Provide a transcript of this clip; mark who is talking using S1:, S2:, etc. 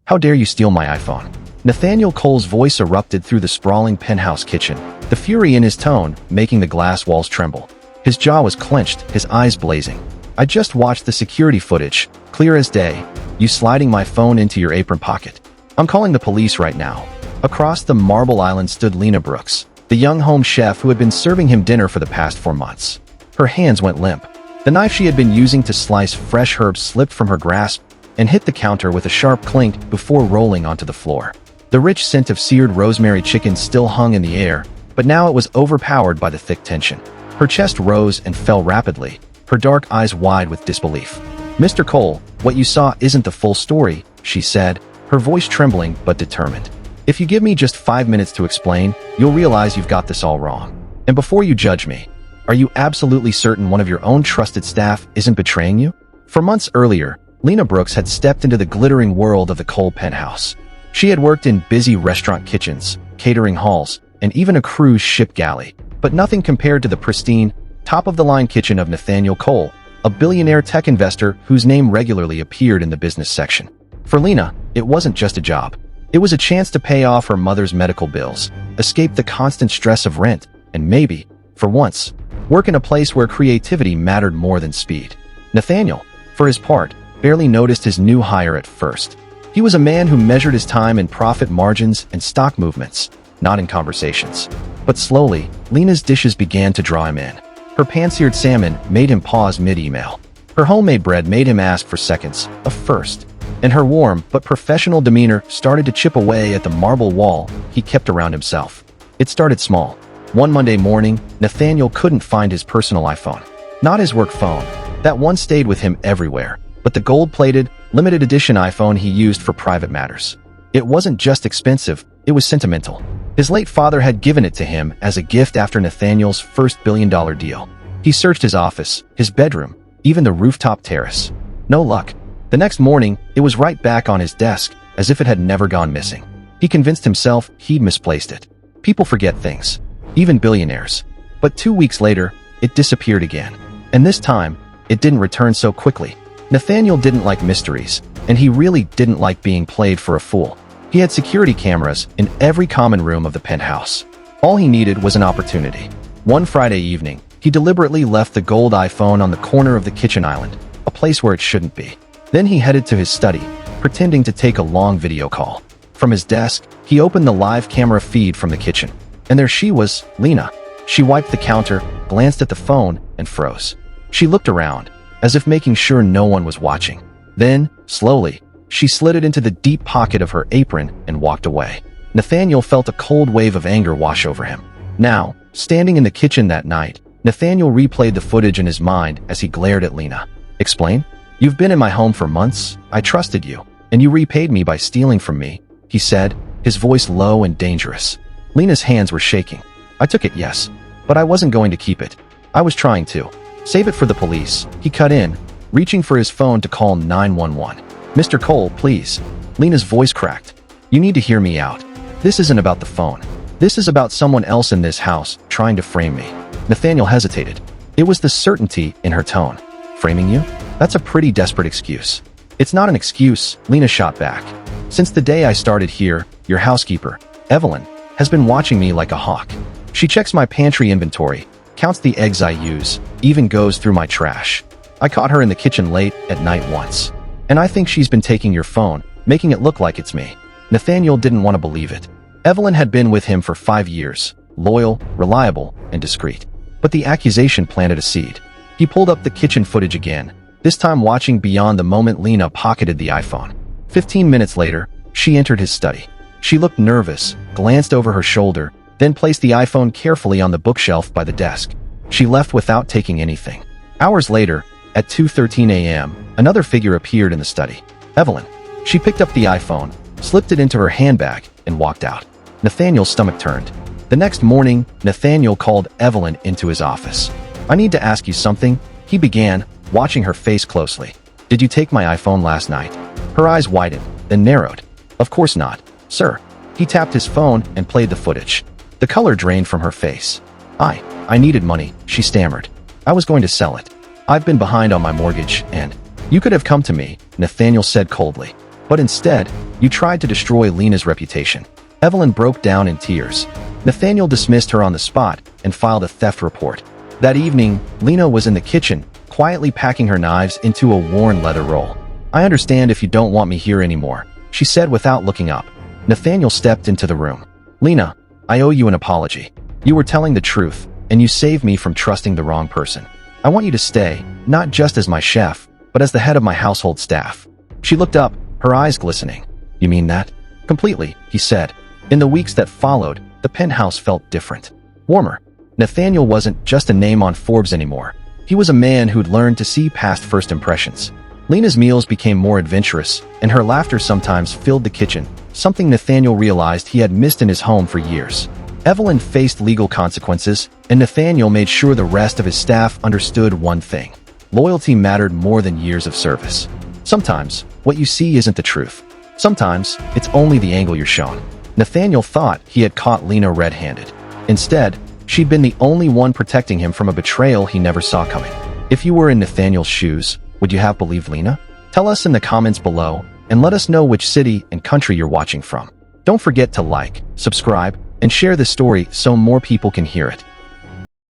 S1: How dare you steal my iPhone? Nathaniel Cole's voice erupted through the sprawling penthouse kitchen, the fury in his tone making the glass walls tremble. His jaw was clenched, his eyes blazing. I just watched the security footage, clear as day, you sliding my phone into your apron pocket. I'm calling the police right now. Across the marble island stood Lena Brooks, the young home chef who had been serving him dinner for the past 4 months. Her hands went limp. The knife she had been using to slice fresh herbs slipped from her grasp and hit the counter with a sharp clink before rolling onto the floor. The rich scent of seared rosemary chicken still hung in the air, but now it was overpowered by the thick tension. Her chest rose and fell rapidly, her dark eyes wide with disbelief. "Mr. Cole, what you saw isn't the full story," she said, her voice trembling but determined. "If you give me just 5 minutes to explain, you'll realize you've got this all wrong. And before you judge me, are you absolutely certain one of your own trusted staff isn't betraying you?" For months earlier, Lena Brooks had stepped into the glittering world of the Cole penthouse. She had worked in busy restaurant kitchens, catering halls, and even a cruise ship galley, but nothing compared to the pristine, top-of-the-line kitchen of Nathaniel Cole, a billionaire tech investor whose name regularly appeared in the business section. For Lena, it wasn't just a job. It was a chance to pay off her mother's medical bills, escape the constant stress of rent, and maybe, for once, work in a place where creativity mattered more than speed. Nathaniel, for his part, barely noticed his new hire at first. He was a man who measured his time in profit margins and stock movements, not in conversations. But slowly, Lena's dishes began to draw him in. Her pan-seared salmon made him pause mid-email. Her homemade bread made him ask for seconds, a first. And her warm but professional demeanor started to chip away at the marble wall he kept around himself. It started small. One Monday morning, Nathaniel couldn't find his personal iPhone. Not his work phone. That one stayed with him everywhere, but the gold-plated, limited edition iPhone he used for private matters. It wasn't just expensive, it was sentimental. His late father had given it to him as a gift after Nathaniel's first billion-dollar deal. He searched his office, his bedroom, even the rooftop terrace. No luck. The next morning, it was right back on his desk, as if it had never gone missing. He convinced himself he'd misplaced it. People forget things, even billionaires. But 2 weeks later, it disappeared again. And this time, it didn't return so quickly. Nathaniel didn't like mysteries, and he really didn't like being played for a fool. He had security cameras in every common room of the penthouse. All he needed was an opportunity. One Friday evening, he deliberately left the gold iPhone on the corner of the kitchen island, a place where it shouldn't be. Then he headed to his study, pretending to take a long video call. From his desk, he opened the live camera feed from the kitchen. And there she was, Lena. She wiped the counter, glanced at the phone, and froze. She looked around, as if making sure no one was watching. Then, slowly, she slid it into the deep pocket of her apron and walked away. Nathaniel felt a cold wave of anger wash over him. Now, standing in the kitchen that night, Nathaniel replayed the footage in his mind as he glared at Lena. "Explain? You've been in my home for months, I trusted you, and you repaid me by stealing from me," he said, his voice low and dangerous. Lena's hands were shaking. "I took it, yes, but I wasn't going to keep it. I was trying to. Save it for the police," he cut in, reaching for his phone to call 911. "Mr. Cole, please." Lena's voice cracked. "You need to hear me out. This isn't about the phone. This is about someone else in this house trying to frame me." Nathaniel hesitated. It was the certainty in her tone. "Framing you? That's a pretty desperate excuse." "It's not an excuse," Lena shot back. "Since the day I started here, your housekeeper, Evelyn, has been watching me like a hawk. She checks my pantry inventory, counts the eggs I use, even goes through my trash. I caught her in the kitchen late at night once. And I think she's been taking your phone, making it look like it's me." Nathaniel didn't want to believe it. Evelyn had been with him for 5 years, loyal, reliable, and discreet. But the accusation planted a seed. He pulled up the kitchen footage again, this time watching beyond the moment Lena pocketed the iPhone. 15 minutes later, she entered his study. She looked nervous, glanced over her shoulder, then placed the iPhone carefully on the bookshelf by the desk. She left without taking anything. Hours later, at 2:13 a.m., another figure appeared in the study. Evelyn. She picked up the iPhone, slipped it into her handbag, and walked out. Nathaniel's stomach turned. The next morning, Nathaniel called Evelyn into his office. "I need to ask you something," he began, watching her face closely. "Did you take my iPhone last night?" Her eyes widened, then narrowed. "Of course not, sir." He tapped his phone and played the footage. The color drained from her face. I needed money," she stammered. "I was going to sell it. I've been behind on my mortgage, and—" "You could have come to me," Nathaniel said coldly. But instead, you tried to destroy Lena's reputation. Evelyn broke down in tears. Nathaniel dismissed her on the spot and filed a theft report. That evening, Lena was in the kitchen, quietly packing her knives into a worn leather roll. "I understand if you don't want me here anymore," she said without looking up. Nathaniel stepped into the room. "Lena, I owe you an apology. You were telling the truth, and you saved me from trusting the wrong person. I want you to stay, not just as my chef, but as the head of my household staff." She looked up, her eyes glistening. "You mean that?" "Completely," he said. In the weeks that followed, the penthouse felt different. Warmer. Nathaniel wasn't just a name on Forbes anymore. He was a man who'd learned to see past first impressions. Lena's meals became more adventurous, and her laughter sometimes filled the kitchen, something Nathaniel realized he had missed in his home for years. Evelyn faced legal consequences, and Nathaniel made sure the rest of his staff understood one thing: loyalty mattered more than years of service. Sometimes, what you see isn't the truth. Sometimes, it's only the angle you're shown. Nathaniel thought he had caught Lena red-handed. Instead, she'd been the only one protecting him from a betrayal he never saw coming. If you were in Nathaniel's shoes, would you have believed Lena? Tell us in the comments below, and let us know which city and country you're watching from. Don't forget to like, subscribe, and share this story so more people can hear it.